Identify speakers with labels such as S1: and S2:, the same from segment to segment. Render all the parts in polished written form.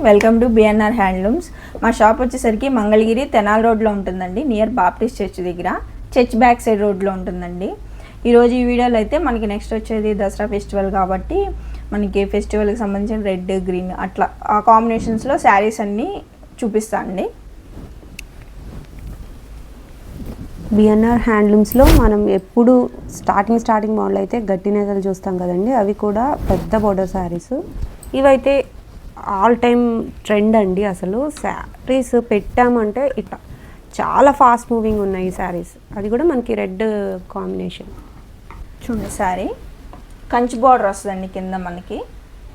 S1: Welcome to BNR handlooms. మా shop వచ్చేసరికి మంగళగిరి తెనాల్ రోడ్లో ఉంటుందండి, నియర్ బాప్టిస్ట్ చర్చ్ దగ్గర, చర్చ్ బ్యాక్ సైడ్ రోడ్లో ఉంటుందండి. ఈరోజు ఈ వీడియోలో అయితే మనకి నెక్స్ట్ వచ్చేది దసరా ఫెస్టివల్ కాబట్టి మనకి ఫెస్టివల్కి సంబంధించిన రెడ్ గ్రీన్ అట్లా ఆ కాంబినేషన్స్లో శారీస్ అన్నీ చూపిస్తాను అండి.
S2: బిఎన్ఆర్ హ్యాండ్లూమ్స్లో మనం ఎప్పుడు స్టార్టింగ్ మోడల్ అయితే గట్టి నేతలు చూస్తాం కదండి, అవి కూడా పెద్ద బోర్డర్ శారీస్. ఇవైతే ఆల్ టైమ్ ట్రెండ్ అండి. అసలు శారీస్ పెట్టామంటే ఇట్లా చాలా ఫాస్ట్ మూవింగ్ ఉన్నాయి ఈ శారీస్. అది కూడా మనకి రెడ్ కాంబినేషన్.
S1: చూడండి, శారీ కంచి బార్డర్ వస్తుందండి, కింద మనకి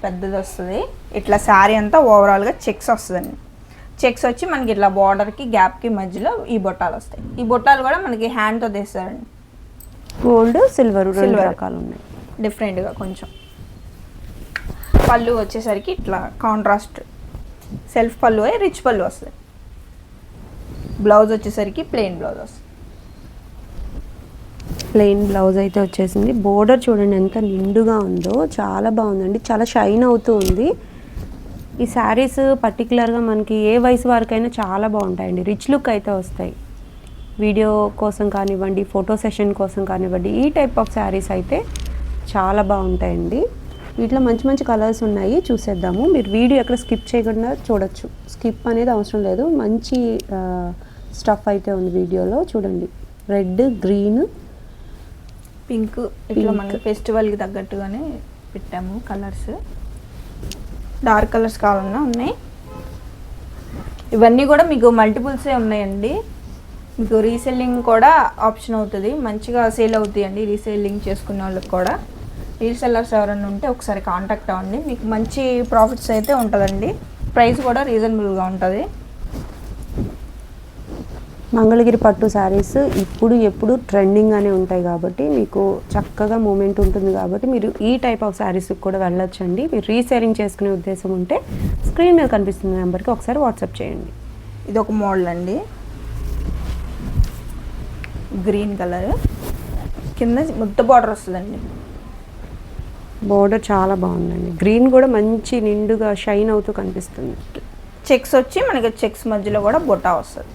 S1: పెద్దది వస్తుంది. ఇట్లా శారీ అంతా ఓవరాల్గా చెక్స్ వస్తుందండి. చెక్స్ వచ్చి మనకి ఇట్లా బార్డర్కి గ్యాప్కి మధ్యలో ఈ బొట్టాలు వస్తాయి. ఈ బొట్టాలు కూడా మనకి హ్యాండ్తో తీస్తారండి.
S2: గోల్డ్ సిల్వర్ రకాలు ఉన్నాయి
S1: డిఫరెంట్గా. కొంచెం పళ్ళు వచ్చేసరికి ఇట్లా కాంట్రాస్ట్ సెల్ఫ్ పళ్ళు అయ్యి రిచ్ పళ్ళు వస్తుంది. బ్లౌజ్ వచ్చేసరికి ప్లెయిన్ బ్లౌజ్ వస్తుంది.
S2: ప్లెయిన్ బ్లౌజ్ అయితే వచ్చేసింది. బోర్డర్ చూడండి ఎంత నిండుగా ఉందో, చాలా బాగుందండి, చాలా షైన్ అవుతూ ఉంది. ఈ శారీస్ పర్టికులర్గా మనకి ఏ వయసు వారికైనా చాలా బాగుంటాయండి, రిచ్ లుక్ అయితే వస్తాయి. వీడియో కోసం కానివ్వండి, ఫోటో సెషన్ కోసం కానివ్వండి, ఈ టైప్ ఆఫ్ శారీస్ అయితే చాలా బాగుంటాయండి. వీటిలో మంచి మంచి కలర్స్ ఉన్నాయి, చూసేద్దాము. మీరు వీడియో ఎక్కడ స్కిప్ చేయకుండా చూడొచ్చు, స్కిప్ అనేది అవసరం లేదు. మంచి స్టఫ్ అయితే ఉంది వీడియోలో. చూడండి, రెడ్, గ్రీన్,
S1: పింక్, ఇట్లా మనకి ఫెస్టివల్కి తగ్గట్టుగానే పెట్టాము కలర్స్. డార్క్ కలర్స్ కావాలన్నా ఉన్నాయి. ఇవన్నీ కూడా మీకు మల్టిపుల్సే ఉన్నాయండి. మీకు రీసెల్లింగ్ కూడా ఆప్షన్ అవుతుంది, మంచిగా సేల్ అవుతాయండి రీసెల్లింగ్ చేసుకునే వాళ్ళకి కూడా. రీసెల్లర్స్ ఎవరైనా ఉంటే ఒకసారి కాంటాక్ట్ అవ్వండి, మీకు మంచి ప్రాఫిట్స్ అయితే ఉంటుందండి. ప్రైస్ కూడా రీజనబుల్గా ఉంటుంది.
S2: మంగళగిరి పట్టు శారీస్ ఎప్పుడు ట్రెండింగ్గానే ఉంటాయి కాబట్టి మీకు చక్కగా మూమెంట్ ఉంటుంది కాబట్టి మీరు ఈ టైప్ ఆఫ్ శారీస్కి కూడా వెళ్ళొచ్చండి. మీరు రీసేలింగ్ చేసుకునే ఉద్దేశం ఉంటే స్క్రీన్ మీద కనిపిస్తున్న నెంబర్కి ఒకసారి వాట్సాప్ చేయండి.
S1: ఇది ఒక మోడల్ అండి, గ్రీన్ కలర్, కింద ముద్ద బార్డర్ వస్తుందండి.
S2: బోర్డర్ చాలా బాగుందండి. గ్రీన్ కూడా మంచి నిండుగా షైన్ అవుతూ కనిపిస్తుంది.
S1: చెక్స్ వచ్చి మనకి చెక్స్ మధ్యలో కూడా బొట్టా వస్తుంది.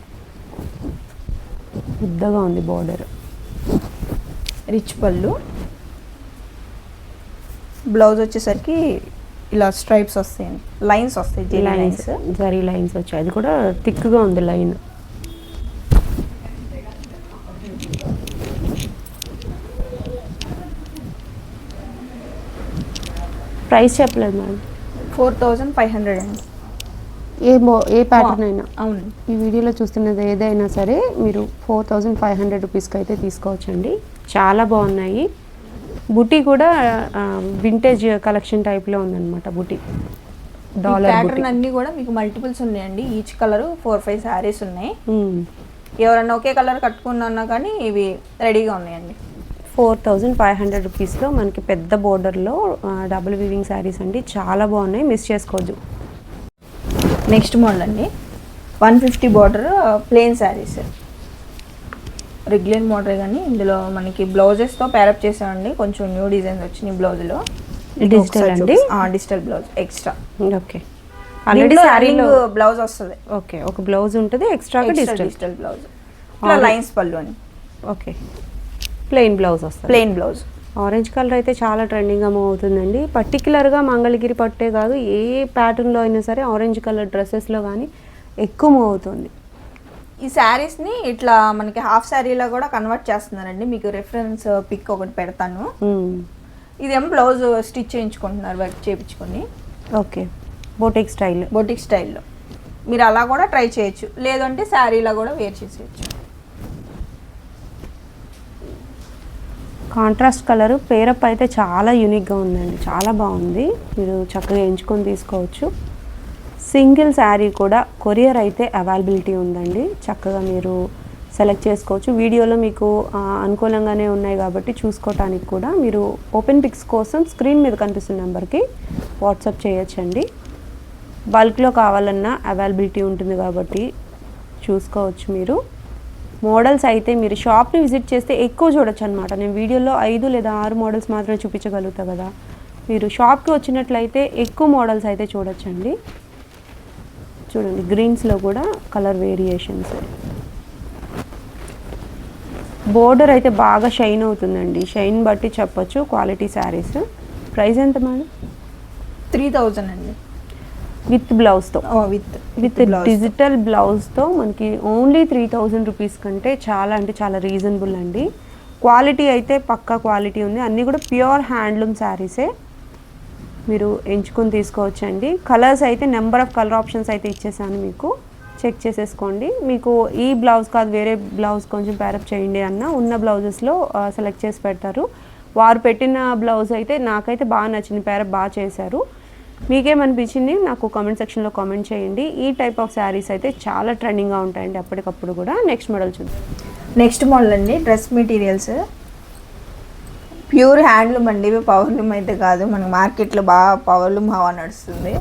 S2: పెద్దగా ఉంది బోర్డర్.
S1: రిచ్ పళ్ళు. బ్లౌజ్ వచ్చేసరికి ఇలా స్ట్రైప్స్ వస్తాయండి, లైన్స్ వస్తాయి,
S2: జరీ లైన్స్ వచ్చాయి. అది కూడా థిక్గా ఉంది లైన్. ప్రైస్ చెప్పలేదు మేడం.
S1: 4500 అండి.
S2: ఏ ప్యాటర్న్ అయినా.
S1: అవును,
S2: ఈ వీడియోలో చూస్తున్నది ఏదైనా సరే మీరు 4500 రూపీస్కి అయితే తీసుకోవచ్చండి. చాలా బాగున్నాయి. బుటీ కూడా వింటేజ్ కలెక్షన్ టైప్లో ఉందన్నమాట. బుటీ డాలర్
S1: ప్యాటర్న్ అన్నీ కూడా మీకు మల్టిపుల్స్ ఉన్నాయండి. ఈచ్ కలర్ 4-5 శారీస్ ఉన్నాయి. ఎవరన్నా ఒకే కలర్ కట్టుకున్నా కానీ ఇవి రెడీగా ఉన్నాయండి.
S2: 4500 రూపీస్లో మనకి పెద్ద బోర్డర్లో డబుల్ వీవింగ్ శారీస్ అండి, చాలా బాగున్నాయి, మిస్ చేసుకోవద్దు.
S1: నెక్స్ట్ మోడల్ అండి, 150 border plain saris. Regular model కానీ ఇందులో మనకి బ్లౌజెస్తో ప్యారప్ చేసామండి. కొంచెం న్యూ డిజైన్స్ వచ్చినాయి బ్లౌజ్లో.
S2: డిజిటల్ అండి,
S1: digital blouse extra.
S2: Okay,
S1: already శారీలో బ్లౌజ్ వస్తుంది.
S2: ఓకే, ఒక బ్లౌజ్ ఉంటుంది, ఎక్స్ట్రా
S1: డిజిటల్ బ్లౌజ్. లైన్స్ పళ్ళు అని.
S2: ఓకే, ప్లెయిన్ బ్లౌజ్ వస్తుంది.
S1: Plain blouse.
S2: ఆరెంజ్ కలర్ అయితే చాలా ట్రెండింగ్గా మూవ్ అవుతుందండి. పర్టికులర్గా మంగళగిరి పట్టే కాదు, ఏ ప్యాటర్న్లో అయినా సరే ఆరెంజ్ కలర్ డ్రెస్సెస్లో కానీ ఎక్కువ మూవ్ అవుతుంది.
S1: ఈ శారీస్ని ఇట్లా మనకి హాఫ్ శారీలో కూడా కన్వర్ట్ చేస్తున్నారండి. మీకు రెఫరెన్స్ పిక్ ఒకటి పెడతాను. ఇదేమో బ్లౌజ్ స్టిచ్ చేయించుకుంటున్నారు, వర్క్ చేయించుకొని.
S2: ఓకే, బొటిక్
S1: స్టైల్లో మీరు అలా కూడా ట్రై చేయొచ్చు, లేదంటే శారీలో కూడా వేర్ చేసేయచ్చు.
S2: కాంట్రాస్ట్ కలర్ పేరప్ అయితే చాలా యూనిక్గా ఉందండి, చాలా బాగుంది. మీరు చక్కగా ఎంచుకొని తీసుకోవచ్చు. సింగిల్ శారీ కూడా కొరియర్ అయితే అవైలబిలిటీ ఉందండి, చక్కగా మీరు సెలెక్ట్ చేసుకోవచ్చు. వీడియోలో మీకు అనుకూలంగానే ఉన్నాయి కాబట్టి చూసుకోవటానికి కూడా మీరు ఓపెన్ పిక్స్ కోసం స్క్రీన్ మీద కనిపిస్తున్న నెంబర్కి వాట్సాప్ చేయొచ్చండి. బల్క్లో కావాలన్నా అవైలబిలిటీ ఉంటుంది కాబట్టి చూసుకోవచ్చు. మీరు మోడల్స్ అయితే మీరు షాప్ని విజిట్ చేస్తే ఎక్కువ చూడొచ్చు అనమాట. నేను వీడియోలో 5 లేదా 6 మోడల్స్ మాత్రమే చూపించగలుగుతా కదా. మీరు షాప్కి వచ్చినట్లయితే ఎక్కువ మోడల్స్ అయితే చూడొచ్చండి. చూడండి గ్రీన్స్లో కూడా కలర్ వేరియేషన్స్. బోర్డర్ అయితే బాగా షైన్ అవుతుందండి, షైన్ బట్టి చెప్పొచ్చు క్వాలిటీ శారీస్. ప్రైస్ ఎంత మేడం?
S1: 3000 అండి
S2: విత్ బ్లౌజ్తో. విత్ డిజిటల్ బ్లౌజ్తో మనకి ఓన్లీ 3000 రూపీస్ కంటే చాలా అంటే చాలా రీజనబుల్ అండి. క్వాలిటీ అయితే పక్కా క్వాలిటీ ఉంది, అన్నీ కూడా ప్యూర్ హ్యాండ్లూమ్ శారీసే. మీరు ఎంచుకొని తీసుకోవచ్చండి. కలర్స్ అయితే నెంబర్ ఆఫ్ కలర్ ఆప్షన్స్ అయితే ఇచ్చేసాను, మీకు చెక్ చేసేసుకోండి. మీకు ఈ బ్లౌజ్ కాదు వేరే బ్లౌజ్ కొంచెం ప్యారప్ చేయండి అన్న ఉన్న బ్లౌజెస్లో సెలెక్ట్ చేసి పెడతారు. వారు పెట్టిన బ్లౌజ్ అయితే నాకైతే బాగా నచ్చింది, ప్యారప్ బాగా చేశారు. మీకేమనిపించింది నాకు కామెంట్ సెక్షన్లో కామెంట్ చేయండి. ఈ టైప్ ఆఫ్ శారీస్ అయితే చాలా ట్రెండింగ్గా ఉంటాయండి అప్పటికప్పుడు కూడా. నెక్స్ట్ మోడల్ చూద్దాం.
S1: నెక్స్ట్ మోడల్ అండి డ్రెస్ మెటీరియల్స్ ప్యూర్ హ్యాండ్లూమ్ అండి, ఇవి పవర్లూమ్ అయితే కాదు. మనకి మార్కెట్లో బాగా పవర్లూమ్ హవా నడుస్తుంది,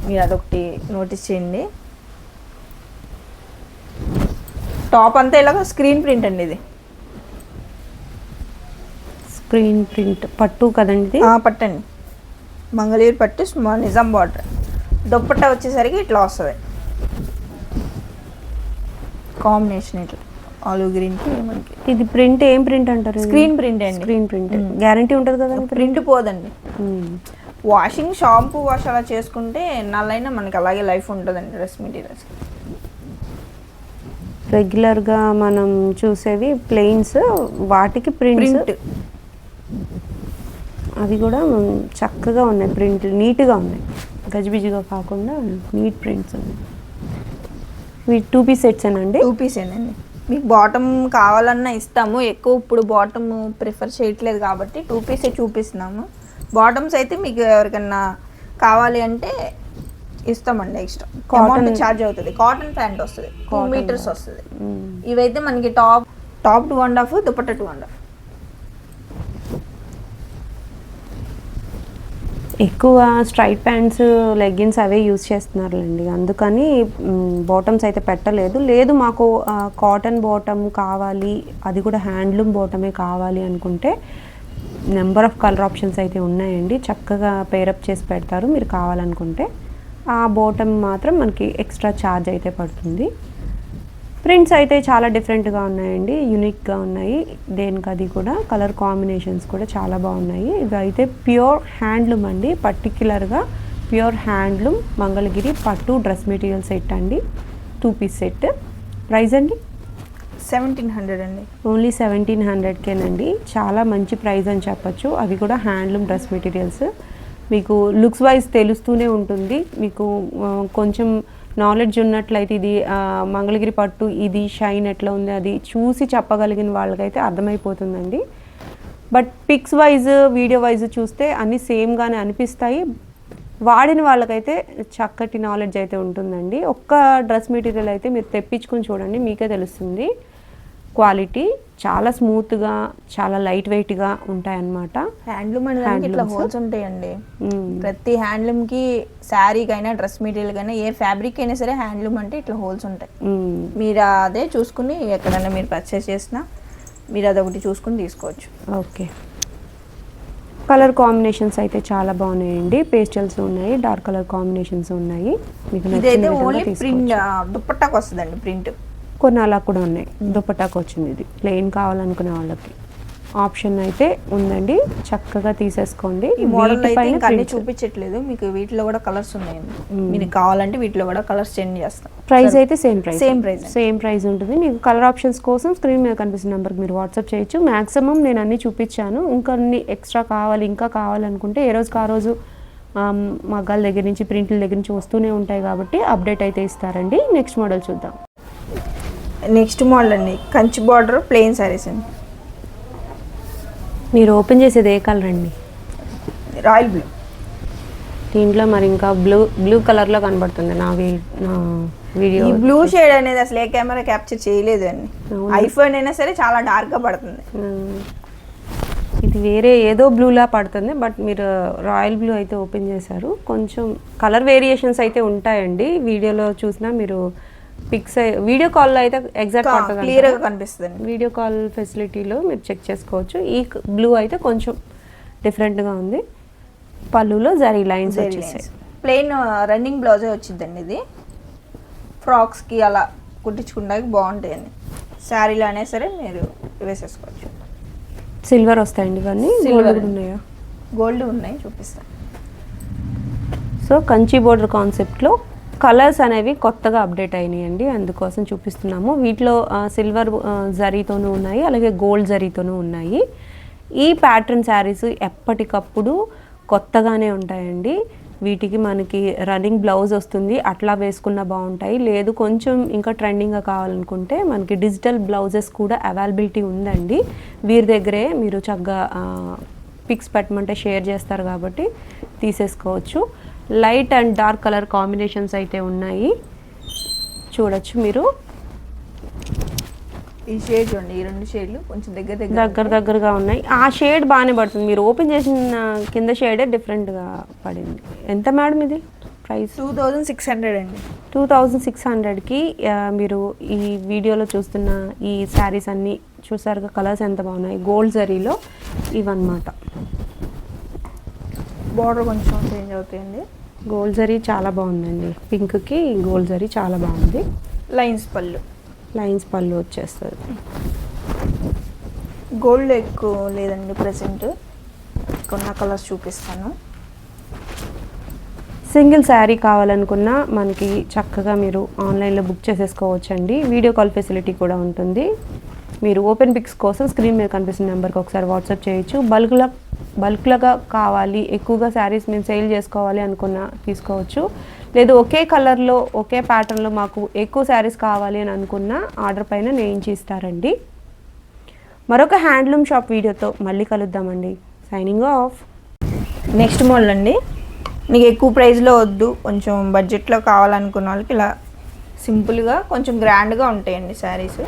S1: మీరు అదొకటి నోటీస్ చేయండి. టాప్ అంతా ఇలాగ స్క్రీన్ ప్రింట్ అండి, ఇది
S2: స్క్రీన్ ప్రింట్ పట్టు కదండి.
S1: పట్టండి, మంగళగిరి పట్టు, నిజాం బార్డర్. దుప్పట్టా వచ్చేసరికి ఇట్లా వస్తుంది కాంబినేషన్, ఇట్లా ఆలివ్ గ్రీన్ కి మనకి.
S2: ఇది ప్రింట్ ఏం ప్రింట్ అంటారు?
S1: స్క్రీన్ ప్రింట్ అండి.
S2: స్క్రీన్ ప్రింట్ గ్యారంటీ ఉంటుంది కదా?
S1: ప్రింట్ పోదండి. వాషింగ్ షాంపూ వాష్ అలా చేసుకుంటే నల్లైనా మనకి అలాగే లైఫ్ ఉంటుందండి డ్రెస్ మెటీరియల్స్.
S2: రెగ్యులర్గా మనం చూసేవి ప్లెయిన్స్, వాటికి ప్రింట్ అవి కూడా చక్కగా ఉన్నాయి, ప్రింట్ నీట్గా ఉన్నాయి, గజిబిజిగా కాకుండా నీట్ ప్రింట్స్ ఉన్నాయి. ఇవి 2 పీస్ సెట్స్ అండి.
S1: 2 పీస్ ఏనండి. మీకు బాటమ్ కావాలన్నా ఇస్తాము, ఎక్కువ ఇప్పుడు బాటమ్ ప్రిఫర్ చేయట్లేదు కాబట్టి 2 పీసే చూపిస్తున్నాము. బాటమ్స్ అయితే మీకు ఎవరికన్నా కావాలి అంటే ఇస్తామండి, ఎక్స్ట్రా కాటన్ ఛార్జ్ అవుతుంది. కాటన్ ప్యాంట్ వస్తుంది, 2 మీటర్స్ వస్తుంది. ఇవైతే మనకి టాప్ 2.5, దుపట్టా 2.5.
S2: ఎక్కువ స్ట్రైట్ ప్యాంట్స్, లెగ్గిన్స్ అవే యూజ్ చేస్తున్నారులేండి, అందుకని బాటమ్స్ అయితే పెట్టలేదు. లేదు మాకు కాటన్ బాటమ్ కావాలి, అది కూడా హ్యాండ్లూమ్ బాటమే కావాలి అనుకుంటే నెంబర్ ఆఫ్ కలర్ ఆప్షన్స్ అయితే ఉన్నాయండి, చక్కగా పేరప్ చేసి పెడతారు. మీరు కావాలనుకుంటే ఆ బాటమ్ మాత్రం మనకి ఎక్స్ట్రా ఛార్జ్ అయితే పడుతుంది. ప్రింట్స్ అయితే చాలా డిఫరెంట్గా ఉన్నాయండి, యూనిక్గా ఉన్నాయి. దేనికి అది కూడా కలర్ కాంబినేషన్స్ కూడా చాలా బాగున్నాయి. ఇవి అయితే ప్యూర్ హ్యాండ్లూమ్ అండి, పర్టిక్యులర్గా ప్యూర్ హ్యాండ్లూమ్ మంగళగిరి పట్టు డ్రెస్ మెటీరియల్ సెట్ అండి, 2 పీస్ సెట్. ప్రైస్ అండి
S1: 1700 అండి.
S2: ఓన్లీ 1700కేనండి. చాలా మంచి ప్రైస్ అని చెప్పచ్చు. అవి కూడా హ్యాండ్లూమ్ డ్రెస్ మెటీరియల్స్. మీకు లుక్స్ వైజ్ తెలుస్తూనే ఉంటుంది, మీకు కొంచెం నాలెడ్జ్ ఉన్నట్లయితే ఇది మంగళగిరి పట్టు, ఇది షైన్ ఎట్లా ఉంది అది చూసి చెప్పగలిగిన వాళ్ళకైతే అర్థమైపోతుందండి. But pics wise, video wise చూస్తే అన్నీ సేమ్గానే అనిపిస్తాయి. వాడిన వాళ్ళకైతే చక్కటి నాలెడ్జ్ అయితే ఉంటుందండి. ఒక్క డ్రెస్ మెటీరియల్ అయితే మీరు తెప్పించుకొని చూడండి, మీకే తెలుస్తుంది. క్వాలిటీ చాలా స్మూత్గా, చాలా లైట్ వెయిట్గా ఉంటాయన్నమాట.
S1: హ్యాండ్లూమ్ అనేది ఇట్లా హోల్స్ ఉంటాయండి. ప్రతి హ్యాండ్లూమ్కి శారీకైనా డ్రెస్ మెటీరియల్కైనా ఏ ఫ్యాబ్రిక్ అయినా సరే హ్యాండ్లూమ్ అంటే ఇట్లా హోల్స్ ఉంటాయి. మీరు అదే చూసుకుని ఎక్కడైనా మీరు పర్చేస్ చేసినా మీరు అదొకటి చూసుకుని తీసుకోవచ్చు.
S2: ఓకే, కలర్ కాంబినేషన్స్ అయితే చాలా బాగున్నాయండి. పేస్టల్స్ ఉన్నాయి, డార్క్ కలర్ కాంబినేషన్స్ ఉన్నాయి. మీకు
S1: ఇదైతే ఓన్లీ ప్రింట్ దుప్పట్టాకు వస్తుందండి, ప్రింట్
S2: కొన్ని అలా కూడా ఉన్నాయి. దుపట్టాకు వచ్చింది, ఇది ప్లెయిన్ కావాలనుకునే వాళ్ళకి ఆప్షన్ అయితే ఉందండి, చక్కగా తీసేసుకోండి.
S1: ఈ మోడల్ అయితే ఇంకా అన్ని చూపించట్లేదు, మీకు వీటిలో కూడా కలర్స్ ఉన్నాయండి. మీకు కావాలంటే వీటిలో కూడా కలర్స్ చేంజ్ చేస్తాం.
S2: ప్రైస్ అయితే సేమ్ ప్రైస్ ఉంటుంది. మీకు కలర్ ఆప్షన్స్ కోసం స్క్రీన్ మీద కనిపిస్తున్న నెంబర్కి మీరు వాట్సాప్ చేయొచ్చు. మ్యాక్సిమం నేను అన్ని చూపించాను, ఇంకొన్ని ఎక్స్ట్రా కావాలి ఇంకా కావాలనుకుంటే ఏ రోజుకి ఆ రోజు మగ్గాల దగ్గర నుంచి ప్రింట్ల దగ్గర నుంచి వస్తూనే ఉంటాయి కాబట్టి అప్డేట్ అయితే ఇస్తారండి. నెక్స్ట్ మోడల్ చూద్దాం.
S1: నెక్స్ట్ మోడల్ అండి కంచి బార్డర్ ప్లెయిన్ శారీస్ అండి.
S2: మీరు ఓపెన్ చేసేది ఏ కలర్ అండి?
S1: Royal blue.
S2: దీంట్లో మరి ఇంకా బ్లూ కలర్లో కనబడుతుంది నా వీడియో.
S1: ఈ బ్లూ షేడ్ అనేది అసలు ఏ కెమెరా క్యాప్చర్ చేయలేదు అండి. ఐఫోన్ అయినా సరే చాలా డార్క్గా పడుతుంది.
S2: ఇది వేరే ఏదో బ్లూలా పడుతుంది, బట్ మీరు రాయల్ బ్లూ అయితే ఓపెన్ చేశారు. కొంచెం కలర్ వేరియేషన్స్ అయితే ఉంటాయండి, వీడియోలో చూసినా మీరు పిక్స్ వీడియో కాల్లో అయితే ఎగ్జాక్ట్ పడుతుంది,
S1: క్లియర్గా కనిపిస్తుంది.
S2: వీడియో కాల్ ఫెసిలిటీలో మీరు చెక్ చేసుకోవచ్చు. ఈ బ్లూ అయితే కొంచెం డిఫరెంట్గా ఉంది. పళ్ళులో జరీ లైన్స్ వచ్చేసాయి.
S1: ప్లెయిన్ రన్నింగ్ బ్లౌజే వచ్చిందండి ఇది. ఫ్రాక్స్కి అలా కుట్టించుకుంటానికి బాగుంటాయండి. శారీలో అయినా సరే మీరు వేసేసుకోవచ్చు.
S2: సిల్వర్ వస్తాయండి ఇవన్నీ.
S1: Silver.
S2: గోల్డ్ ఉన్నాయా?
S1: గోల్డ్ ఉన్నాయి, చూపిస్తాను.
S2: సో కంచి బోర్డర్ కాన్సెప్ట్లో కలర్స్ అనేవి కొత్తగా అప్డేట్ అయినాయండి, అందుకోసం చూపిస్తున్నాము. వీటిలో సిల్వర్ జరీతోనూ ఉన్నాయి, అలాగే గోల్డ్ జరీతోనూ ఉన్నాయి. ఈ ప్యాటర్న్ శారీస్ ఎప్పటికప్పుడు కొత్తగానే ఉంటాయండి. వీటికి మనకి రన్నింగ్ బ్లౌజ్ వస్తుంది, అట్లా వేసుకున్న బాగుంటాయి. లేదు కొంచెం ఇంకా ట్రెండింగ్గా కావాలనుకుంటే మనకి డిజిటల్ బ్లౌజెస్ కూడా అవైలబిలిటీ ఉందండి. వీరి దగ్గరే మీరు చక్కగా పిక్స్ పెట్టమంటే షేర్ చేస్తారు కాబట్టి తీసేసుకోవచ్చు. Light and dark colour combinations అయితే ఉన్నాయి, చూడొచ్చు మీరు.
S1: ఈ షేడ్ చూడండి, ఈ 2 షేడ్లు కొంచెం
S2: దగ్గరగా ఉన్నాయి. ఆ షేడ్ బాగానే పడుతుంది, మీరు ఓపెన్ చేసిన కింద షేడే డిఫరెంట్గా పడింది. ఎంత మేడం ఇది ప్రైస్?
S1: 2600 అండి.
S2: 2600కి మీరు ఈ వీడియోలో చూస్తున్న ఈ శారీస్ అన్నీ చూసారుగా, కలర్స్ ఎంత బాగున్నాయి. గోల్డ్ జరీలో ఇవన్నమాట.
S1: బార్డర్ కొంచెం చేంజ్ అవుతాయండి.
S2: గోల్డ్ జరీ చాలా బాగుందండి, పింక్కి గోల్డ్ జరీ చాలా బాగుంది.
S1: లైన్స్ పళ్ళు
S2: వచ్చేస్తుంది.
S1: గోల్డ్ ఎక్కువ లేదండి ప్రెసెంట్. కొన్న కలర్స్ చూపిస్తాను.
S2: సింగిల్ శారీ కావాలనుకున్నా మనకి చక్కగా మీరు ఆన్లైన్లో బుక్ చేసేసుకోవచ్చండి. వీడియో కాల్ ఫెసిలిటీ కూడా ఉంటుంది. మీరు ఓపెన్ పిక్స్ కోసం స్క్రీన్ మీద కనిపిస్తున్న నెంబర్కి ఒకసారి వాట్సాప్ చేయొచ్చు. బల్క్లుగా కావాలి, ఎక్కువగా శారీస్ మేము సేల్ చేసుకోవాలి అనుకున్న తీసుకోవచ్చు. లేదు ఒకే కలర్లో ఒకే ప్యాటర్న్లో మాకు ఎక్కువ శారీస్ కావాలి అని అనుకున్న ఆర్డర్ పైన నేయించి ఇస్తారండి. మరొక హ్యాండ్లూమ్ షాప్ వీడియోతో మళ్ళీ కలుద్దామండి. Signing off.
S1: నెక్స్ట్ మోడల్ అండి. మీకు ఎక్కువ ప్రైస్లో వద్దు, కొంచెం బడ్జెట్లో కావాలనుకున్న వాళ్ళకి ఇలా సింపుల్గా కొంచెం గ్రాండ్గా ఉంటాయండి శారీస్.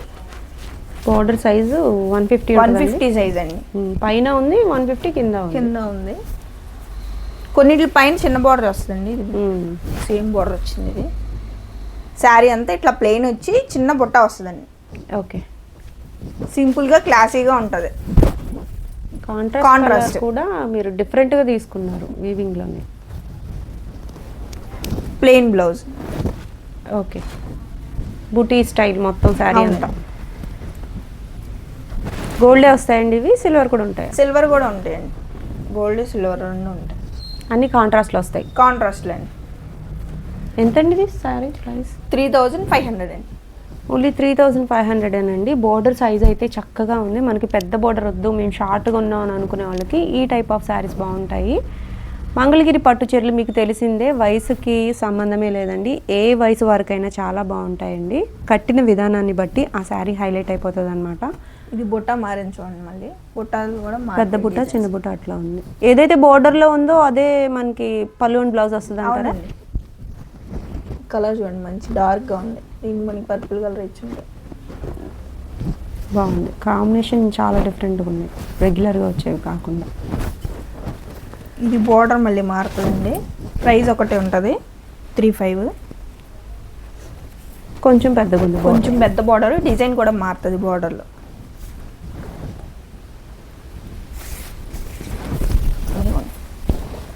S2: బార్డర్ సైజు 150
S1: సైజ్ అండి.
S2: పైన ఉంది, 150 కింద
S1: ఉంది. కొన్నిటి పైన చిన్న బార్డర్ వస్తుందండి, సేమ్ బార్డర్ వచ్చింది. ఇది శారీ అంతా ఇట్లా ప్లెయిన్ వచ్చి చిన్న బుట్ట వస్తుందండి.
S2: ఓకే,
S1: సింపుల్గా క్లాసీగా ఉంటుంది.
S2: కాంట్రాస్ట్ కూడా మీరు డిఫరెంట్గా తీసుకున్నారు వీవింగ్లోనే.
S1: Plain blouse.
S2: Okay, buti style మొత్తం శారీ అంతా. గోల్డే వస్తాయండి ఇవి, సిల్వర్ కూడా ఉంటాయి?
S1: సిల్వర్ కూడా ఉంటాయండి, గోల్డ్ సిల్వర్ 2 ఉంటాయి.
S2: అన్ని కాంట్రాస్ట్లో వస్తాయి.
S1: కాంట్రాస్ట్లో అండి.
S2: ఎంతండి ఇది శారీ ప్రైస్?
S1: 3500 అండి.
S2: ఓన్లీ 3500 అండి. బోర్డర్ సైజ్ అయితే చక్కగా ఉంది. మనకి పెద్ద బోర్డర్ వద్దు, మేము షార్ట్గా ఉన్నాం అని అనుకునే వాళ్ళకి ఈ టైప్ ఆఫ్ శారీస్ బాగుంటాయి. మంగళగిరి పట్టు చీరలు మీకు తెలిసిందే, వయసుకి సంబంధమే లేదండి. ఏ వయసు వరకైనా చాలా బాగుంటాయండి. కట్టిన విధానాన్ని బట్టి ఆ శారీ హైలైట్ అయిపోతుంది అనమాట.
S1: ఇది బుట్ట మారింది చూడండి, మళ్ళీ బుట్టాలు కూడా
S2: పెద్ద బుట్ట చిన్న బుట్ట అట్లా ఉంది. ఏదైతే బోర్డర్లో ఉందో అదే మనకి పళ్ళు అండ్ బ్లౌజ్ వస్తుంది అంటారా?
S1: కలర్ చూడండి మంచి డార్క్గా ఉంది, దీనికి మనకి పర్పుల్ కలర్ ఇచ్చింది.
S2: బాగుంది, కాంబినేషన్ చాలా డిఫరెంట్గా ఉంది, రెగ్యులర్గా వచ్చేవి కాకుండా.
S1: ఇది బోర్డర్ మళ్ళీ మారుతుందండి. ప్రైస్ ఒకటే ఉంటుంది, 3500.
S2: కొంచెం పెద్దగా ఉంది,
S1: కొంచెం పెద్ద బోర్డర్, డిజైన్ కూడా మారుతుంది బోర్డర్లో.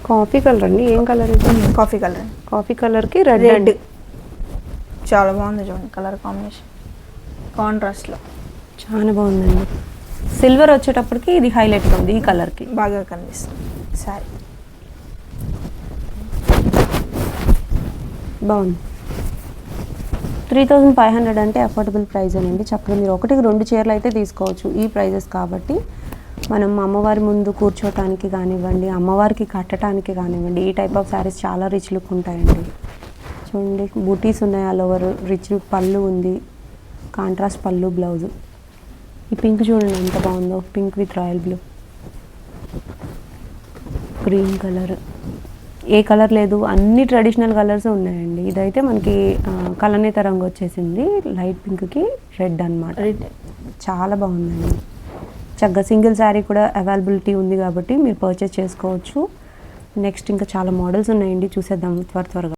S2: కాఫీ కలర్ అండి. ఏం కలర్ ఇది?
S1: Coffee colour.
S2: కాఫీ కలర్కి రెడ్
S1: చాలా బాగుంది చూడండి కలర్ కాంబినేషన్, కాంట్రాస్ట్లో
S2: చాలా బాగుందండి. సిల్వర్ వచ్చేటప్పటికి ఇది హైలైట్గా ఉంది, ఈ కలర్కి
S1: బాగా కనిపిస్తుంది సారీ.
S2: బాగుంది. 3500 అంటే అఫోర్డబుల్ ప్రైస్ అండి. చక్కగా మీరు 1-2 చీరలు అయితే తీసుకోవచ్చు ఈ ప్రైజెస్ కాబట్టి. మనం అమ్మవారి ముందు కూర్చోటానికి కానివ్వండి, అమ్మవారికి కట్టడానికి కానివ్వండి, ఈ టైప్ ఆఫ్ శారీస్ చాలా రిచ్ లుక్ ఉంటాయండి. చూడండి బూటీస్ ఉన్నాయి, ఆల్ ఓవర్ రిచ్ పళ్ళు ఉంది, కాంట్రాస్ట్ పళ్ళు బ్లౌజు. ఈ పింక్ చూడండి ఎంత బాగుందో, pink with royal blue, green colour, A colour లేదు, అన్ని ట్రెడిషనల్ కలర్స్ ఉన్నాయండి. ఇదైతే మనకి కలనేత రంగు వచ్చేసింది, లైట్ పింక్కి రెడ్ అనమాట. చాలా బాగుందండి. చక్కగా సింగిల్ శారీ కూడా అవైలబిలిటీ ఉంది కాబట్టి మీరు పర్చేస్ చేసుకోవచ్చు. నెక్స్ట్ ఇంకా చాలా మోడల్స్ ఉన్నాయండి, చూసేద్దాం త్వరగా.